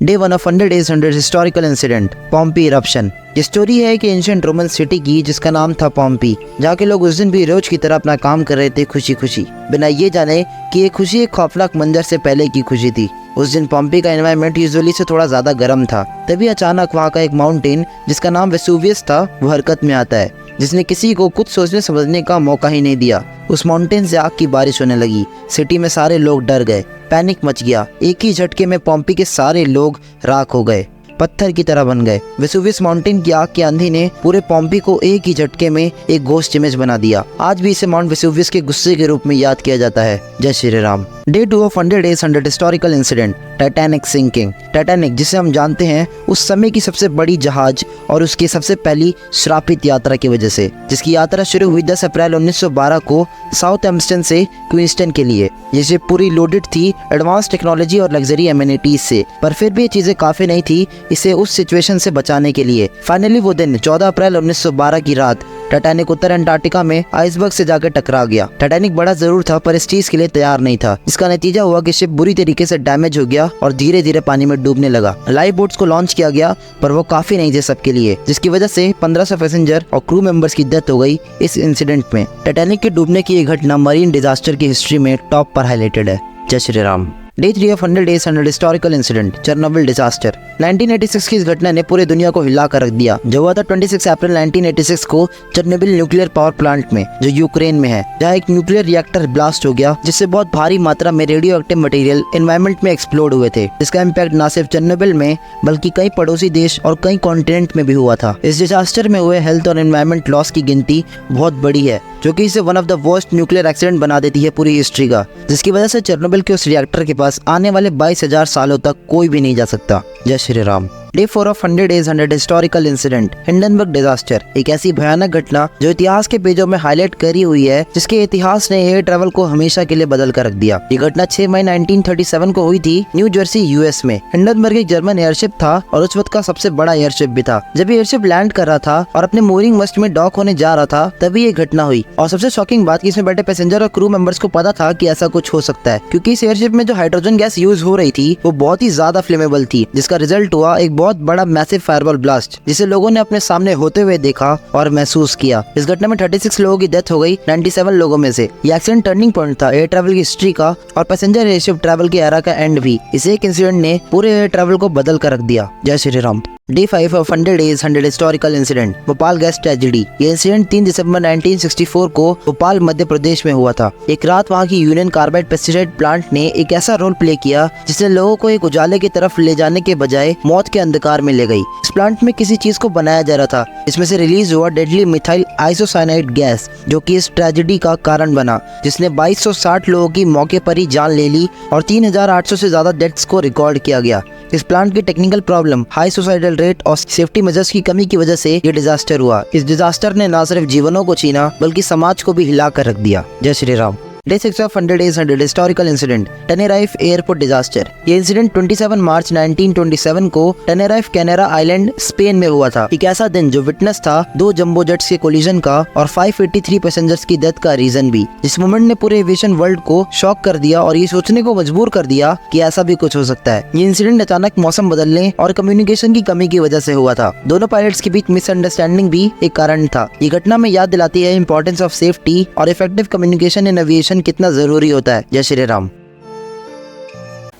Day 1 of 100 Days 100 historical incident, Pompeii eruption. ये story है कि एंशिएंट रोमन सिटी की जिसका नाम था पॉम्पी, जहाँ के लोग उस दिन भी रोज की तरह अपना काम कर रहे थे खुशी खुशी, बिना ये जाने कि ये खुशी एक खौफनाक मंजर से पहले की खुशी थी। उस दिन पॉम्पी का एनवायरनमेंट यूजुअली से थोड़ा ज्यादा गर्म था। तभी अचानक वहाँ का एक माउंटेन जिसका नाम वेसुवियस था वो हरकत में आता है, जिसने किसी को कुछ सोचने समझने का मौका ही नहीं दिया। उस माउंटेन से आग की बारिश होने लगी। सिटी में सारे लोग डर गए, पैनिक मच गया। एक ही झटके में पॉम्पी के सारे लोग राख हो गए, पत्थर की तरह बन गए। वेसुवियस माउंटेन की आग की आंधी ने पूरे पॉम्पी को एक ही झटके में एक घोस्ट इमेज बना दिया। आज भी इसे माउंट वेसुवियस के गुस्से के रूप में याद किया जाता है। जय Shri Ram. Day 2 of 100 Days 100 historical incident, Titanic sinking. Titanic, जिसे हम जानते हैं उस समय की सबसे बड़ी जहाज और उसकी सबसे पहली श्रापित यात्रा की वजह से, जिसकी यात्रा शुरू हुई 10 अप्रैल 1912 को साउथ एम्स्टन से क्वींसटन के लिए। ये शिप पूरी लोडेड थी एडवांस टेक्नोलॉजी और लग्जरी एमिनिटीज से, पर फिर भी ये चीजें काफी नहीं थी इसे उस सिचुएशन से बचाने के लिए। फाइनली वो दिन 14 अप्रैल 1912 की रात टाइटैनिक उत्तर अंटार्कटिका में आइसबर्ग से जाकर टकरा गया। टाइटैनिक बड़ा जरूर था पर इस चीज के लिए तैयार नहीं था। इसका नतीजा हुआ कि शिप बुरी तरीके से डैमेज हो गया और धीरे धीरे पानी में डूबने लगा। लाइफ बोट्स को लॉन्च किया गया पर वो काफी नहीं थे सबके लिए, जिसकी वजह से 1500 पैसेंजर और क्रू मेंबर्स की डेथ हो गई इस इंसिडेंट में। टाइटैनिक के डूबने की ये घटना मरीन डिजास्टर की हिस्ट्री में टॉप पर हाईलाइटेड है। जय Shri Ram. Day 3 of 100 Days 100 historical incident, Chernobyl disaster. 1986 की इस घटना ने पूरे दुनिया को हिला कर रख दिया। जो हुआ था 26 अप्रैल 1986 को चेरनोबिल न्यूक्लियर पावर प्लांट में, जो यूक्रेन में है, जहाँ एक न्यूक्लियर रिएक्टर ब्लास्ट हो गया जिससे बहुत भारी मात्रा में रेडियो एक्टिव मटेरियल एनवायरनमेंट में एक्सप्लोड हुए थे। इसका इम्पैक्ट न सिर्फ चेरनोबिल में बल्कि कई पड़ोसी देश और कई कॉन्टिनेंट में भी हुआ था। इस डिजास्टर में हुए हेल्थ और एनवायरनमेंट लॉस की गिनती बहुत बड़ी है, जो कि इसे one of the worst nuclear accident बना देती है पूरी हिस्ट्री का, जिसकी वजह से चेरनोबिल के उस रिएक्टर के पास आने वाले 22,000 सालों तक कोई भी नहीं जा सकता। जय Shri Ram. Day 4 of 100 Days 100 historical incident, Hindenburg disaster. एक ऐसी भयानक घटना जो इतिहास के पेजों में हाईलाइट करी हुई है, जिसके इतिहास ने एयर ट्रैवल को हमेशा के लिए बदल कर रख दिया। ये घटना 6 मई 1937 को हुई थी न्यू जर्सी यूएस में। हिंडनबर्ग एक जर्मन एयरशिप था और उस वक्त का सबसे बड़ा एयरशिप भी था। जब एयरशिप लैंड कर रहा था और अपने मूरिंग मस्ट में डॉक होने जा रहा था, तभी ये घटना हुई। और सबसे शॉकिंग बात कि इसमें बैठे पैसेंजर और क्रू मेंबर्स को पता था कि ऐसा कुछ हो सकता है, क्योंकि इस एयरशिप में जो हाइड्रोजन गैस यूज हो रही थी वो बहुत ही ज्यादा फ्लेमेबल थी, जिसका रिजल्ट हुआ एक बहुत बड़ा मैसिव फायरबॉल ब्लास्ट, जिसे लोगों ने अपने सामने होते हुए देखा और महसूस किया। इस घटना में 36 लोगों की डेथ हो गई 97 लोगों में से। ये एक्सीडेंट टर्निंग पॉइंट था एयर ट्रैवल की हिस्ट्री का और पैसेंजर एयरशिप ट्रैवल के एरा का एंड भी। इस एक इंसिडेंट ने पूरे एयर ट्रैवल को बदल कर रख दिया। जय Shri Ram. Day 5 of 100 Days 100 historical incident, Bhopal gas tragedy. ये इंसिडेंट 3 दिसंबर 1964 को भोपाल मध्य प्रदेश में हुआ था। एक रात वहाँ की यूनियन कार्बाइड पेस्टिसाइड प्लांट ने एक ऐसा रोल प्ले किया जिसने लोगों को एक उजाले की तरफ ले जाने के बजाय मौत के अंधकार में ले गई। इस प्लांट में किसी चीज को बनाया जा रहा था, इसमें से रिलीज हुआ डेडली मिथाइल आइसोसाइनाइड गैस, जो कि इस ट्रेजेडी का कारण बना, जिसने 2260 लोगों की मौके पर ही जान ले ली और 3800 से ज्यादा डेथ्स को रिकॉर्ड किया गया। इस प्लांट की technical problem, high suicidal rate और सेफ्टी मेजर्स की कमी की वजह से ये डिजास्टर हुआ। इस डिजास्टर ने न सिर्फ जीवनों को छीना बल्कि समाज को भी हिला कर रख दिया। जय Shri Ram. Day 6 of 100 Days 100 historical incident, Tenerife airport disaster. ये इंसिडेंट 27 मार्च 1927 को टेनेराइफ कैनेरा आइलैंड स्पेन में हुआ था। एक ऐसा दिन जो विटनेस था 2 जंबो जेट्स के कोलिजन का और 583 पैसेंजर्स की डेथ का रीजन भी। इस मोमेंट ने पूरे एविएशन वर्ल्ड को शॉक कर दिया और ये सोचने को मजबूर कर दिया कि ऐसा भी कुछ हो सकता है। ये इंसिडेंट अचानक मौसम बदलने और कम्युनिकेशन की कमी की वजह से हुआ था। दोनों पायलट्स के बीच मिसअंडरस्टैंडिंग भी एक कारण था। ये घटना में याद दिलाती है इंपॉर्टेंस ऑफ सेफ्टी और इफेक्टिव कम्युनिकेशन इन एविएशन कितना जरूरी होता है। जय Shri Ram.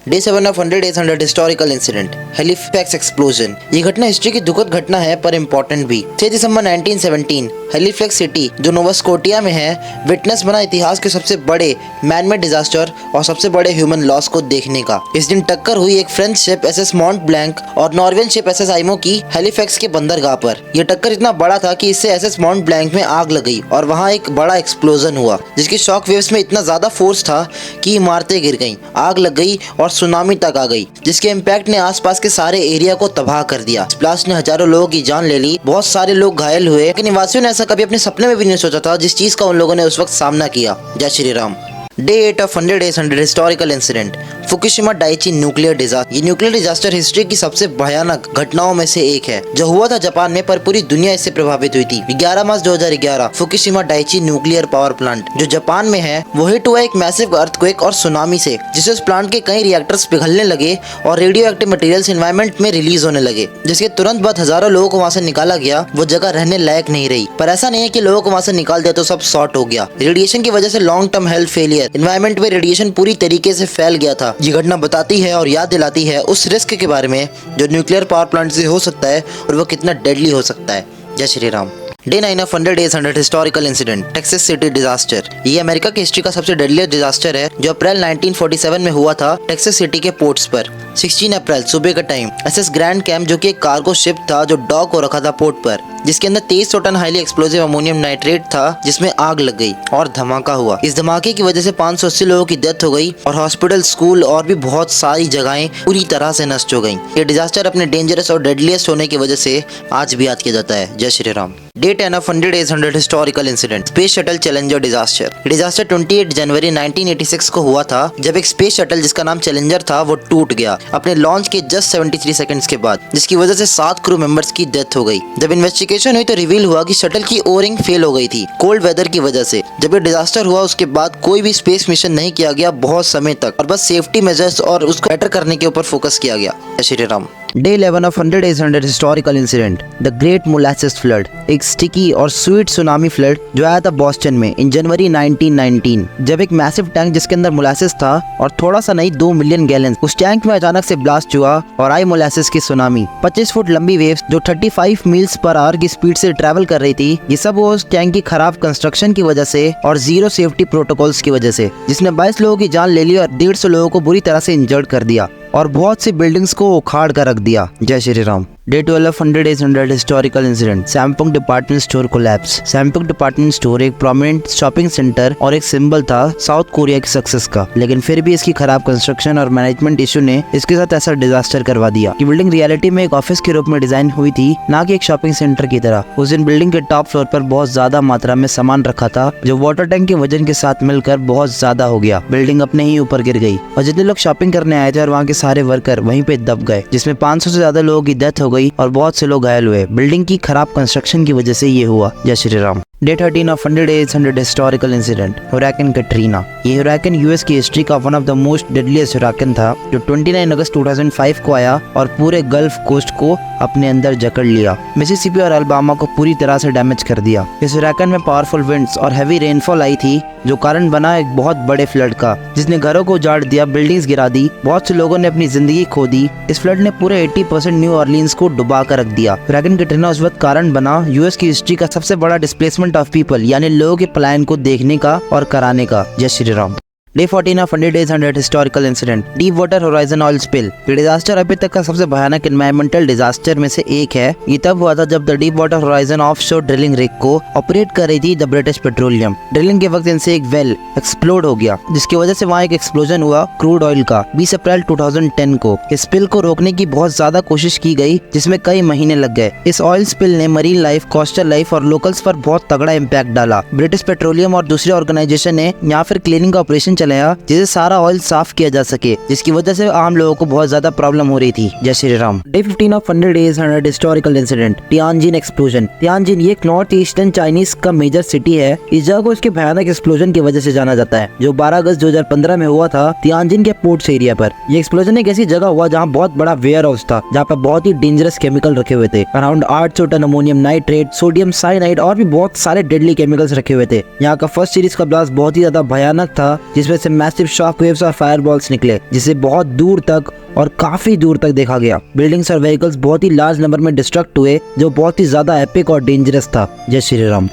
Day 7 of 100 Days 100 historical incident, Halifax explosion. ये घटना हिस्ट्री की दुखद घटना है पर इम्पोर्टेंट भी। 6 दिसंबर 1917 हैलिफैक्स सिटी जो नोवा स्कोटिया में है, विटनेस बना इतिहास के सबसे बड़े मैनमेड डिजास्टर और सबसे बड़े ह्यूमन लॉस को देखने का। इस दिन टक्कर हुई एक फ्रेंच शिप एसएस मॉन्ट ब्लैंक और नॉर्वेजियन शिप एसएस आइमो की हैलिफैक्स के बंदरगाह पर। यह टक्कर इतना बड़ा था कि इससे एसएस मॉन्ट ब्लैंक में आग लग गई और वहाँ एक बड़ा एक्सप्लोजन हुआ, जिसकी शॉक वेव्स में इतना ज्यादा फोर्स था कि इमारतें गिर गईं, आग लग गई और सुनामी तक आ गई, जिसके इम्पैक्ट ने आसपास के सारे एरिया को तबाह कर दिया। इस ब्लास्ट ने हजारों लोगों की जान ले ली, बहुत सारे लोग घायल हुए, लेकिन निवासियों ने ऐसा कभी अपने सपने में भी नहीं सोचा था जिस चीज का उन लोगों ने उस वक्त सामना किया। जय Shri Ram. Day 8 of 100 days 100 historical incident, Fukushima Daiichi nuclear disaster. ये न्यूक्लियर डिजास्टर हिस्ट्री की सबसे भयानक घटनाओं में से एक है जो हुआ था जापान में, पर पूरी दुनिया इससे प्रभावित हुई थी। 11 मार्च 2011 Fukushima Daiichi nuclear power plant जो जापान में है वो हिट हुआ एक मैसिव अर्थक्वेक और सुनामी से, जिससे उस प्लांट के कई रिएक्टर्स पिघलने लगे और रेडियो एक्टिव मटेरियल्स एनवायरनमेंट में रिलीज होने लगे, जिसके तुरंत बाद हजारों लोगों को वहाँ से निकाला गया। वो जगह रहने लायक नहीं रही, पर ऐसा नहीं है कि लोगों को वहाँ से निकाल दिया तो सब सॉर्ट हो गया। रेडिएशन की वजह से long term health failure, environment में रेडिएशन पूरी तरीके से फैल गया था। ये घटना बताती है और याद दिलाती है उस रिस्क के बारे में जो न्यूक्लियर पावर प्लांट से हो सकता है और वो कितना डेडली हो सकता है। जय Shri Ram. Day 9 of 100 days 100 historical incident, Texas city disaster. ये अमेरिका की हिस्ट्री का सबसे डेडलियर डिजास्टर है जो अप्रैल 1947 में हुआ था टेक्सास सिटी के पोर्ट्स पर। 16 अप्रैल सुबह का टाइम एसएस ग्रैंड कैंप जो कि एक कार्गो शिप था जो डॉक हो रखा था पोर्ट पर, जिसके अंदर 2300 ton highly explosive ammonium nitrate था, जिसमें आग लग गई और धमाका हुआ। इस धमाके की वजह से 580 लोगों की डेथ हो गई और हॉस्पिटल, स्कूल और भी बहुत सारी जगहें पूरी तरह से नष्ट हो गई। ये डिजास्टर अपने डेंजरस और डेडलीस्ट होने की वजह से आज भी याद किया जाता है। जय Shri Ram. Day 10 of 100 days 100 historical incident, space shuttle challenger disaster. Disaster 28 जनवरी 1986 को हुआ था जब एक स्पेस शटल जिसका नाम चैलेंजर था वो टूट गया अपने लॉन्च के जस्ट 73 सेकंड्स के बाद, जिसकी वजह से 7 क्रू मेंबर्स की डेथ हो गई। जब इन्वेस्टिगेशन हुई तो रिवील हुआ कि शटल की ओरिंग फेल हो गई थी कोल्ड वेदर की वजह से। जब ये डिजास्टर हुआ उसके बाद कोई भी स्पेस मिशन नहीं किया गया बहुत समय तक, और बस सेफ्टी मेजर्स और उसको बेटर करने के ऊपर फोकस किया गया। जय Shri Ram. Day 11 of 100 days 100 historical incident, the great molasses flood. एक स्टिकी और स्वीट सुनामी फ्लड जो आया था बॉस्टन में इन जनवरी 1919, जब एक मैसिव टैंक जिसके अंदर मोलासेस था और थोड़ा सा नहीं 2 मिलियन गैलन, उस टैंक में अचानक से ब्लास्ट हुआ और आई मोलासेस की सुनामी। 25 फुट लंबी वेव्स जो 35 मील्स पर आवर की स्पीड से ट्रैवल कर रही थी, ये सब उस टैंक की खराब कंस्ट्रक्शन की वजह से और जीरो सेफ्टी प्रोटोकॉल्स की वजह से, जिसने 22 लोगों की जान ले ली और 150 लोगों को बुरी तरह से इंजर्ड कर दिया और बहुत सी बिल्डिंग्स को उखाड़ कर रख दिया। जय Shri Ram. Day 12 of 100 days 100 historical incident, Samsung department store collapse. Samsung department store एक प्रोमिनेंट शॉपिंग सेंटर और एक सिंबल था साउथ कोरिया की सक्सेस का, लेकिन फिर भी इसकी खराब कंस्ट्रक्शन और मैनेजमेंट इशू ने इसके साथ ऐसा डिजास्टर करवा दिया कि बिल्डिंग रियलिटी में एक ऑफिस के रूप में डिजाइन हुई थी, ना कि एक शॉपिंग सेंटर की तरह। उस दिन बिल्डिंग के टॉप फ्लोर पर बहुत ज्यादा मात्रा में सामान रखा था जो वाटर टैंक के वजन के साथ मिलकर बहुत ज्यादा हो गया। बिल्डिंग अपने ही ऊपर गिर गई और जितने लोग शॉपिंग करने आए थे और वहाँ के सारे वर्कर वहीं पे दब गए, जिसमें 500 से ज्यादा लोगों की डेथ हो गई और बहुत से लोग घायल हुए। बिल्डिंग की खराब कंस्ट्रक्शन की वजह से ये हुआ। जय Shri Ram. Day 13 of 100 days 100 historical incident, hurricane Katrina. ये हुरैकन यूएस की हिस्ट्री का one of the most deadliest hurricane था जो 29 अगस्त 2005 को आया और पूरे गल्फ कोस्ट को अपने अंदर जकड़ लिया। मिसिसिपी और अलाबामा को पूरी तरह से डैमेज कर दिया। इस हुरैकन में पावरफुल विंड्स और हैवी रेनफॉल आई थी जो कारण बना एक बहुत बड़े फ्लड का, जिसने घरों को उजाड़ दिया, बिल्डिंग्स गिरा दी, बहुत से लोगों ने अपनी जिंदगी खो दी। इस फ्लड ने पूरे 80% न्यू ऑरलीन्स को डुबा कर रख दिया। हुरैकन कैटरीना उस वक्त कारण बना यूएस की हिस्ट्री का सबसे बड़ा डिस्प्लेसमेंट ऑफ पीपल, यानी लोगों के पलायन को देखने का और कराने का। जय Shri Ram. Day 14 of 100 days 100 historical incident, deep water horizon oil spill. ये डिजास्टर अभी तक का सबसे भयानक एनवायरमेंटल डिजास्टर में से एक है। ये तब हुआ था जब the deep water horizon offshore drilling rig को ऑपरेट कर रही थी द ब्रिटिश पेट्रोलियम। ड्रिलिंग के वक्त इनसे एक वेल एक्सप्लोड हो गया, जिसकी वजह से वहाँ एक एक्सप्लोजन हुआ क्रूड ऑयल का 20 अप्रैल 2010 को। इस स्पिल को रोकने की बहुत ज्यादा कोशिश की गई, जिसमें कई महीने लग गए। इस ऑयल स्पिल ने मरीन लाइफ, कोस्टल लाइफ और लोकल्स पर बहुत तगड़ा इम्पैक्ट डाला। ब्रिटिश पेट्रोलियम और दूसरी ऑर्गेनाइजेशन ने यहाँ फिर क्लीनिंग का ऑपरेशन चलाया जिससे सारा ऑयल साफ किया जा सके, जिसकी वजह से आम लोगों को बहुत ज्यादा प्रॉब्लम हो रही थी। जय Shri Ram. Day 15 of 100 days 100 historical incident, Tianjin explosion. Tianjin ये एक नॉर्थ ईस्टर्न चाइनीज का मेजर सिटी है। इस जगह को इसके भयानक एक्सप्लोजन की वजह से जाना जाता है जो 12 अगस्त 2015 में हुआ था तियानजिन के पोर्ट्स एरिया पर। ये एक्सप्लोजन एक ऐसी जगह हुआ जहाँ बहुत बड़ा वेयर हाउस था, जहाँ पर बहुत ही डेंजरस केमिकल रखे हुए थे। Around 800 ton ammonium nitrate, sodium cyanide और भी बहुत सारे डेडली केमिकल्स रखे हुए थे। यहाँ का फर्स्ट सीरीज का ब्लास्ट बहुत ही ज्यादा भयानक था, जिसमें से मैसिव शॉक वेव्स और फायरबॉल्स निकले, जिसे बहुत दूर तक और काफी दूर तक देखा गया। बिल्डिंग्स और व्हीकल्स बहुत ही लार्ज नंबर में डिस्ट्रक्ट हुए जो बहुत ही ज्यादा एपिक और डेंजरस था। जय Shri Ram.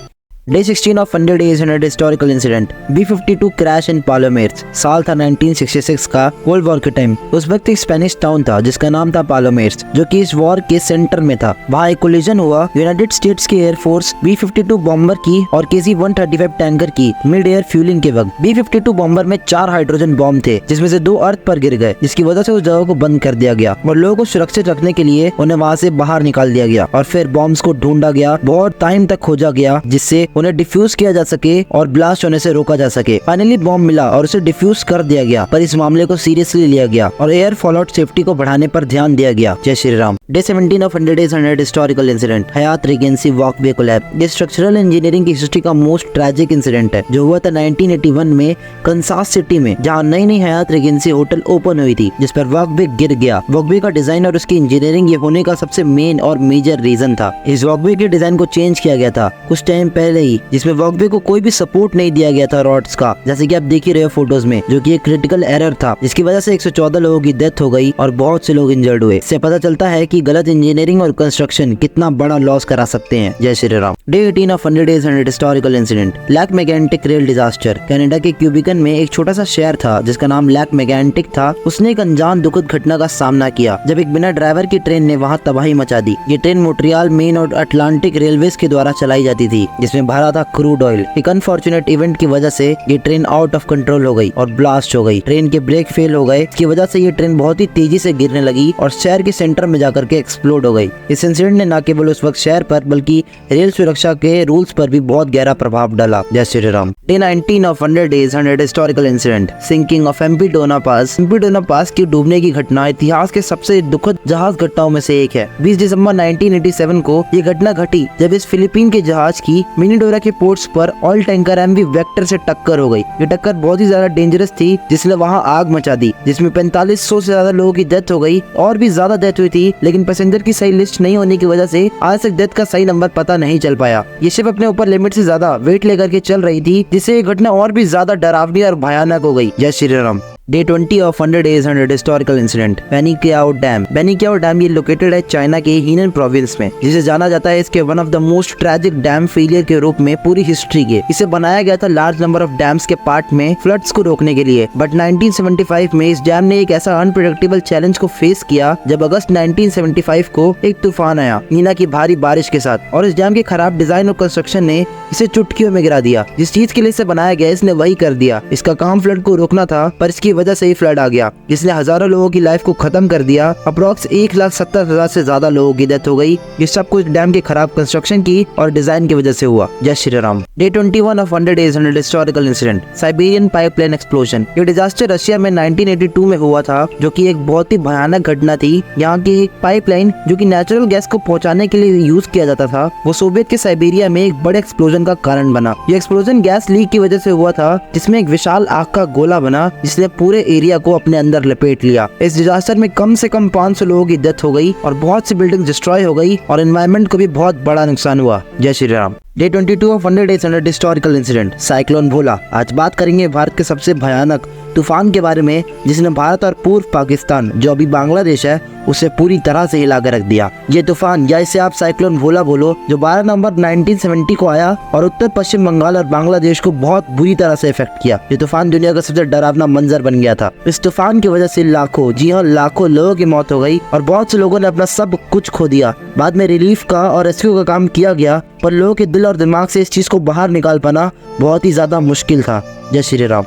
Day 16 of 100 days 100 historical incident, B-52 crash in Palomares. साल था 1966 का, वर्ल्ड वॉर के टाइम। उस वक्त एक स्पेनिश टाउन था जिसका नाम था पालोमेर्स, जो कि इस वॉर के सेंटर में था। वहाँ एक कोलिजन हुआ यूनाइटेड स्टेट्स की एयरफोर्स B-52 बॉम्बर की और KC-135 टैंकर की मिड एयर फ्यूलिंग के वक्त। B-52 बॉम्बर में 4 हाइड्रोजन बॉम्ब थे, जिसमें से 2 अर्थ पर गिर गए, जिसकी वजह से उस जगह को बंद कर दिया गया और लोगों को सुरक्षित रखने के लिए उन्हें वहाँ से बाहर निकाल दिया गया और फिर बॉम्ब्स को ढूंढा गया, बहुत टाइम तक खोजा गया, जिससे उन्हें डिफ्यूज किया जा सके और ब्लास्ट होने से रोका जा सके। फाइनली बॉम्ब मिला और उसे डिफ्यूज कर दिया गया, पर इस मामले को सीरियसली लिया गया और एयर फॉलआउट सेफ्टी को बढ़ाने पर ध्यान दिया गया। जय Shri Ram. Day 17 of 100 Days 100 historical incident, Hayat Regency walkway collapse. ये स्ट्रक्चरल इंजीनियरिंग की हिस्ट्री का मोस्ट ट्रैजिक इंसिडेंट है जो हुआ था 1981 में कंसास सिटी में, जहाँ नई नई हयात रीजेंसी होटल ओपन हुई थी, जिस पर वॉकवे गिर गया। वॉकवे का डिजाइन और उसकी इंजीनियरिंग ये होने का सबसे मेन और मेजर रीजन था। इस वॉकवे के डिजाइन को चेंज किया गया था कुछ टाइम पहले ही, जिसमें वॉकवे को कोई भी सपोर्ट नहीं दिया गया था रॉड्स का, जैसे कि आप देख ही रहे हो फोटोज में, जो कि एक क्रिटिकल एरर था, जिसकी वजह से 114 लोगों की डेथ हो गई और बहुत से लोग इंजर्ड हुए। इससे पता चलता है कि गलत इंजीनियरिंग और कंस्ट्रक्शन कितना बड़ा लॉस करा सकते हैं। जय Shri Ram. Day 18 of 100 Days 100 historical incident, Lac Megantic rail disaster. Canada के क्यूबिकन में एक छोटा सा शहर था जिसका नाम लैक मैगेंटिक था। उसने एक अनजान दुखद घटना का सामना किया जब एक बिना ड्राइवर की ट्रेन ने वहां तबाही मचा दी। ये ट्रेन मोन्ट्रियल, मेन और अटलांटिक रेलवेज के द्वारा चलाई जाती थी, जिसमें भरा था क्रूड ऑयल। एक अनफॉर्चुनेट इवेंट की वजह से ये ट्रेन आउट ऑफ कंट्रोल हो गई और ब्लास्ट हो गई। ट्रेन के ब्रेक फेल हो गए, इसकी वजह से ये ट्रेन बहुत ही तेजी से गिरने लगी और शहर के सेंटर में जाकर के एक्सप्लोड हो गई। इस इंसिडेंट ने न केवल उस वक्त शहर पर बल्कि रेल सुरक्षा के रूल्स पर भी बहुत गहरा प्रभाव डाला। जय Shri Ram. Day 19 of 100 Days 100 historical incident, sinking of MV Dona Paz. MV Dona Paz की डूबने की घटना इतिहास के सबसे दुखद जहाज घटनाओं में से एक है। 20 दिसंबर 1987 को ये घटना घटी जब इस फिलीपीन के जहाज की मिनीडोरा के पोर्ट्स पर ऑयल टैंकर एमवी वेक्टर से टक्कर हो गई। ये टक्कर बहुत ही ज्यादा डेंजरस थी, जिसने वहां आग मचा दी, जिसमें 4500 से ज्यादा लोगों की डेथ हो गई और भी ज्यादा डेथ हुई थी, लेकिन पैसेंजर की सही लिस्ट नहीं होने की वजह से आज तक डेथ का सही नंबर पता नहीं चल पाया। ये शिप अपने ऊपर लिमिट से ज्यादा वेट लेकर के चल रही थी, जिससे ये घटना और भी ज्यादा डरावनी और भयानक हो गई। जय Shri Ram. Day 20 of 100 Days 100 historical incident, Banqiao dam. Banqiao dam ये लोकेटेड है चाइना के हीनन प्रोविंस में, जिसे जाना जाता है इसके one of the most tragic dam failure के रूप में पूरी हिस्ट्री के। इसे बनाया गया था लार्ज नंबर ऑफ डैम्स के पार्ट में फ्लड्स को रोकने के लिए, बट 1975 में इस डैम ने एक ऐसा अनप्रेडिक्टेबल चैलेंज को फेस किया जब अगस्त 1975 को एक तूफान आया नीना की भारी बारिश के साथ, और इस डैम के खराब डिजाइन और कंस्ट्रक्शन ने इसे चुटकियों में गिरा दिया। जिस चीज के लिए इसे बनाया गया इसने वही कर दिया। इसका काम फ्लड को रोकना था, पर इसकी वजह से ही फ्लड आ गया, जिसने हजारों लोगों की लाइफ को खत्म कर दिया। अप्रॉक्स 1,70,000 से ज्यादा लोगों की डेथ हो गई। ये सब कुछ डैम के खराब कंस्ट्रक्शन की और डिजाइन की वजह से हुआ। जय Shri Ram. Day 21 of 100 Days 100 historical incident, Siberian pipeline explosion. ये डिजास्टर रशिया में 1982 में हुआ था, जो कि एक बहुत ही भयानक घटना थी। यहाँ की एक पाइपलाइन जो कि नेचुरल गैस को पहुंचाने के लिए यूज किया जाता था, वो सोवियत के साइबेरिया में एक बड़े एक्सप्लोजन का कारण बना। ये एक्सप्लोजन गैस लीक की वजह से हुआ था, जिसमें एक विशाल आग का गोला बना, जिसने पूरे एरिया को अपने अंदर लपेट लिया। इस डिजास्टर में कम से कम 500 लोगों की डेथ हो गई और बहुत सी बिल्डिंग डिस्ट्रॉय हो गई और एनवायरनमेंट को भी बहुत बड़ा नुकसान हुआ। जय Shri Ram. Day 22 of 100 Days 100 historical incident, cyclone Bhola. आज बात करेंगे भारत के सबसे भयानक तूफान के बारे में, जिसने भारत और पूर्व पाकिस्तान जो अभी बांग्लादेश है उसे पूरी तरह से हिला कर रख दिया। ये तूफान, या इसे आप साइक्लोन भोला बोलो, जो 12 नवंबर 1970 को आया और उत्तर पश्चिम बंगाल और बांग्लादेश को बहुत बुरी तरह से इफेक्ट किया। ये तूफान दुनिया का सबसे डरावना मंजर बन गया था। इस तूफान की वजह से लाखों, जी हाँ लाखों लोगों की मौत हो गई और बहुत से लोगों ने अपना सब कुछ खो दिया। बाद में रिलीफ का और रेस्क्यू का काम किया गया, पर लोगों के दिल और दिमाग से इस चीज को बाहर निकाल पाना बहुत ही ज्यादा मुश्किल था। जय Shri Ram.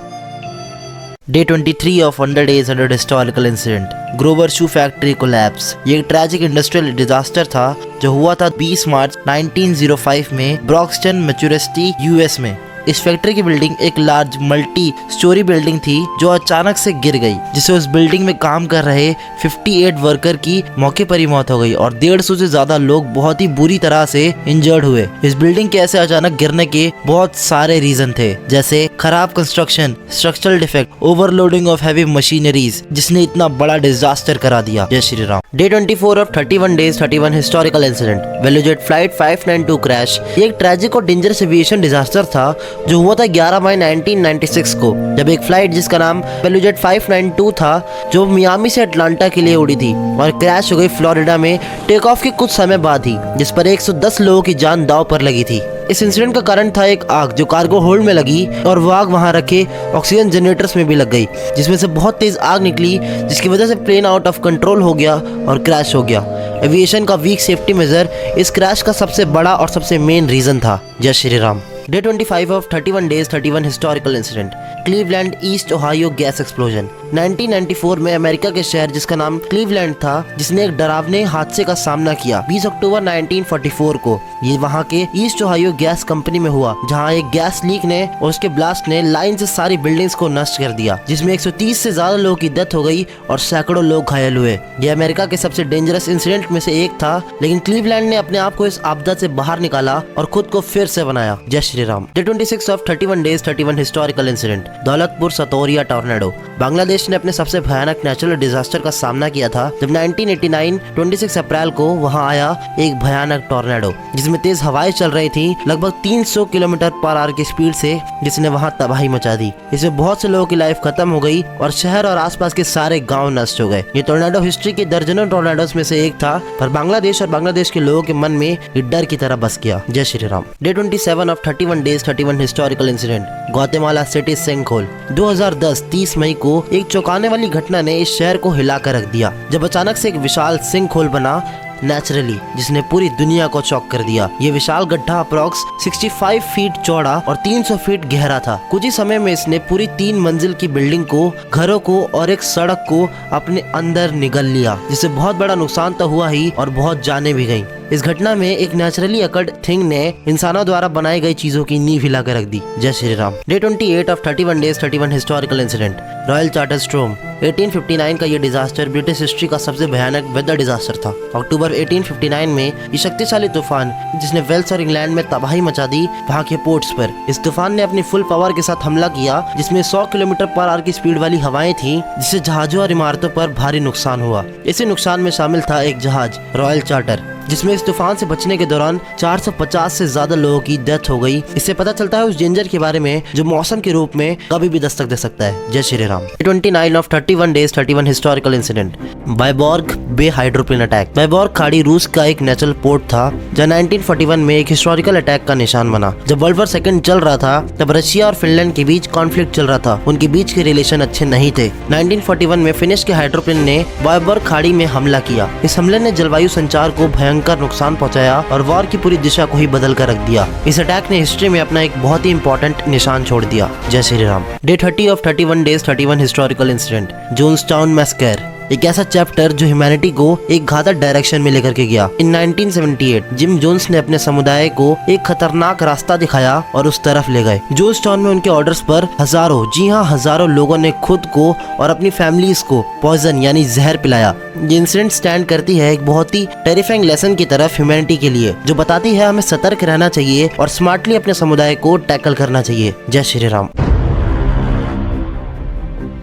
Day 23 of 100 Days 100 historical incident, Grover shoe factory collapse. ये एक ट्रैजिक इंडस्ट्रियल डिजास्टर था जो हुआ था 20 मार्च 1905 में ब्रॉक्सटन, मैसूसेट्स, यूएस में। इस फैक्ट्री की बिल्डिंग एक लार्ज मल्टी स्टोरी बिल्डिंग थी जो अचानक से गिर गई, जिससे उस बिल्डिंग में काम कर रहे 58 वर्कर की मौके पर ही मौत हो गई और 150 से ज्यादा लोग बहुत ही बुरी तरह से इंजर्ड हुए। इस बिल्डिंग के ऐसे अचानक गिरने के बहुत सारे रीजन थे, जैसे खराब construction, structural defect, overloading of heavy machineries, जिसने इतना बड़ा डिजास्टर करा दिया। जय Shri Ram. Day 24 of 31 Days 31 historical incident, ValuJet flight 592 crash. ये एक ट्रैजिक और डेंजरस एविएशन डिजास्टर था जो हुआ था 11 मई 1996 को, जब एक फ्लाइट जिसका नाम वेलुजेट 592 था जो मियामी से अटलांटा के लिए उड़ी थी और क्रैश हो गई फ्लोरिडा में टेक ऑफ के कुछ समय बाद ही, जिस पर 110 लोगों की जान दांव पर लगी थी। इस इंसिडेंट का कारण था एक आग जो कार्गो होल्ड में लगी और वो आग वहां रखे ऑक्सीजन जनरेटर्स में भी लग गई, जिसमें से बहुत तेज आग निकली, जिसकी वजह से प्लेन आउट ऑफ कंट्रोल हो गया और क्रैश हो गया। एविएशन का वीक सेफ्टी मेजर इस क्रैश का सबसे बड़ा और सबसे मेन रीजन था। जय Shri Ram. Day 25 of 31 Days 31 historical incident, Cleveland east Ohio gas explosion. 1994 में अमेरिका के शहर जिसका नाम क्लीवलैंड था, जिसने एक डरावने हादसे का सामना किया 20 अक्टूबर 1944 को, ये वहाँ के ईस्ट ओहायो गैस कंपनी में हुआ, जहाँ एक गैस लीक ने और उसके ब्लास्ट ने लाइन से सारी बिल्डिंग्स को नष्ट कर दिया, जिसमें 130 से ज्यादा लोगों की डेथ हो गई और सैकड़ों लोग घायल हुए। यह अमेरिका के सबसे डेंजरस इंसिडेंट में से एक था, लेकिन क्लीवलैंड ने अपने आप को इस आपदा से बाहर निकाला और खुद को फिर से बनाया। जय Shri Ram. Day 26 of 31 days 31 historical incident, Daulatpur Saturia tornado. Bangladesh ने अपने सबसे भयानक नेचुरल डिजास्टर का सामना किया था जब 1989 26 अप्रैल को वहां आया एक भयानक टॉर्नेडो, जिसमें तेज हवाएं चल रही थी लगभग 300 किलोमीटर पर आवर की स्पीड से, जिसने वहां तबाही मचा दी। इसमें बहुत से लोगों की लाइफ खत्म हो गई और शहर और आसपास के सारे गांव नष्ट हो गए। ये टॉर्नेडो हिस्ट्री के दर्जनों टॉर्नेडोस में से एक था, पर बांग्लादेश और बांग्लादेश के लोगों के मन में ये डर की तरह बस गया। जय Shri Ram. Day 27 of 31 days 31 historical incident, Guatemala city sinkhole. 2010 30 मई को एक चौंकाने वाली घटना ने इस शहर को हिलाकर रख दिया, जब अचानक से एक विशाल सिंकहोल बना नेचुरली, जिसने पूरी दुनिया को चौंक कर दिया। ये विशाल गड्ढा अप्रॉक्स 65 फीट चौड़ा और 300 फीट गहरा था। कुछ ही समय में इसने पूरी 3 मंजिल की बिल्डिंग को, घरों को और एक सड़क को अपने अंदर निगल लिया, जिससे बहुत बड़ा नुकसान तो हुआ ही और बहुत जानें भी गईं। इस घटना में एक नेचुरली अकर्ड थिंग ने इंसानों द्वारा बनाई गई चीजों की नींव हिला कर रख दी। जय Shri Ram. Day 28 of 31 days 31 historical incident, royal charter storm. 1859 का ये डिजास्टर ब्रिटिश हिस्ट्री का सबसे भयानक वेदर डिजास्टर था। अक्टूबर 1859 में ये शक्तिशाली तूफान, जिसने वेल्स और इंग्लैंड में तबाही मचा दी, वहाँ के पोर्ट्स पर। इस तूफान ने अपनी फुल पावर के साथ हमला किया, जिसमें 100 किलोमीटर पर आवर की स्पीड वाली हवाएं थी, जिससे जहाजों और इमारतों पर भारी नुकसान हुआ। इसी नुकसान में शामिल था एक जहाज रॉयल चार्टर, जिसमें इस तूफान से बचने के दौरान 450 से ज्यादा लोगों की डेथ हो गई। इससे पता चलता है उस डेंजर के बारे में जो मौसम के रूप में कभी भी दस्तक दे सकता है। जय Shri Ram. 29 of 31 days 31 historical incident, Vyborg bay hydroplane attack. Vyborg खाड़ी रूस का एक नेचुरल पोर्ट था, जो 1941 में एक हिस्टोरिकल अटैक का निशान बना। जब वर्ल्ड वॉर सेकंड चल रहा था, तब रशिया और फिनलैंड के बीच कॉन्फ्लिक्ट चल रहा था। उनके बीच के रिलेशन अच्छे नहीं थे। 1941 में फिनिश के हाइड्रोप्लेन ने बायबॉर्ग खाड़ी में हमला किया। इस हमले ने जलवायु संचार को भयंकर नुकसान पहुंचाया और वॉर की पूरी दिशा को ही बदल कर रख दिया। इस अटैक ने हिस्ट्री में अपना एक बहुत ही इंपॉर्टेंट निशान छोड़ दिया। जय Shri Ram. Day 30 of 31 days 31 historical incident, Jonestown massacre. एक ऐसा चैप्टर जो ह्यूमैनिटी को एक घातक डायरेक्शन में लेकर के गया। इन 1978 जिम जोन्स ने अपने समुदाय को एक खतरनाक रास्ता दिखाया और उस तरफ ले गए। जोन्सटाउन में उनके ऑर्डर्स पर हजारों, जी हाँ हजारों लोगों ने खुद को और अपनी फैमिलीज को पॉइजन यानी जहर पिलाया। ये इंसिडेंट स्टैंड करती है एक बहुत ही टेरिफाइंग लेसन की तरफ ह्यूमैनिटी के लिए, जो बताती है हमें सतर्क रहना चाहिए और स्मार्टली अपने समुदाय को टैकल करना चाहिए। जय श्री राम।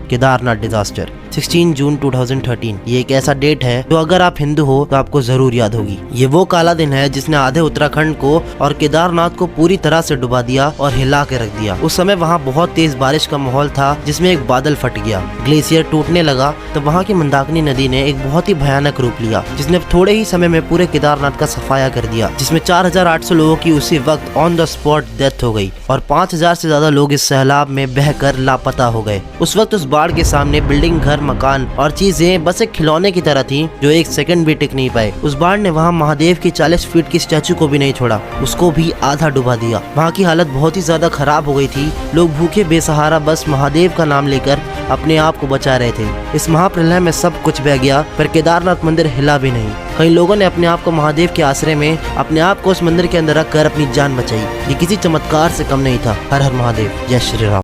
केदारनाथ डिजास्टर 16 जून 2013। ये एक ऐसा डेट है जो अगर आप हिंदू हो तो आपको जरूर याद होगी। ये वो काला दिन है जिसने आधे उत्तराखंड को और केदारनाथ को पूरी तरह से डुबा दिया और हिला के रख दिया। उस समय वहाँ बहुत तेज बारिश का माहौल था, जिसमें एक बादल फट गया, ग्लेशियर टूटने लगा, तो वहाँ की मंदाकिनी नदी ने एक बहुत ही भयानक रूप लिया, जिसने थोड़े ही समय में पूरे केदारनाथ का सफाया कर दिया, जिसमें 4800 लोगों की उसी वक्त ऑन द स्पॉट डेथ हो गई और 5000 से ज्यादा लोग इस सैलाब में बहकर लापता हो गए। उस वक्त उस बाढ़ के सामने बिल्डिंग, घर, मकान और चीजें बस एक खिलौने की तरह थी, जो एक सेकंड भी टिक नहीं पाए। उस बाढ़ ने वहाँ महादेव की 40 फीट की स्टैचू को भी नहीं छोड़ा, उसको भी आधा डुबा दिया। वहाँ की हालत बहुत ही ज्यादा खराब हो गई थी। लोग भूखे बेसहारा बस महादेव का नाम लेकर अपने आप को बचा रहे थे। इस महाप्रलय में सब कुछ बह गया, पर केदारनाथ मंदिर हिला भी नहीं। कई लोगों ने अपने आप को महादेव के आश्रय में अपने आप को उस मंदिर के अंदर रख कर अपनी जान बचाई। ये किसी चमत्कार से कम नहीं था। हर हर महादेव। जय श्री राम।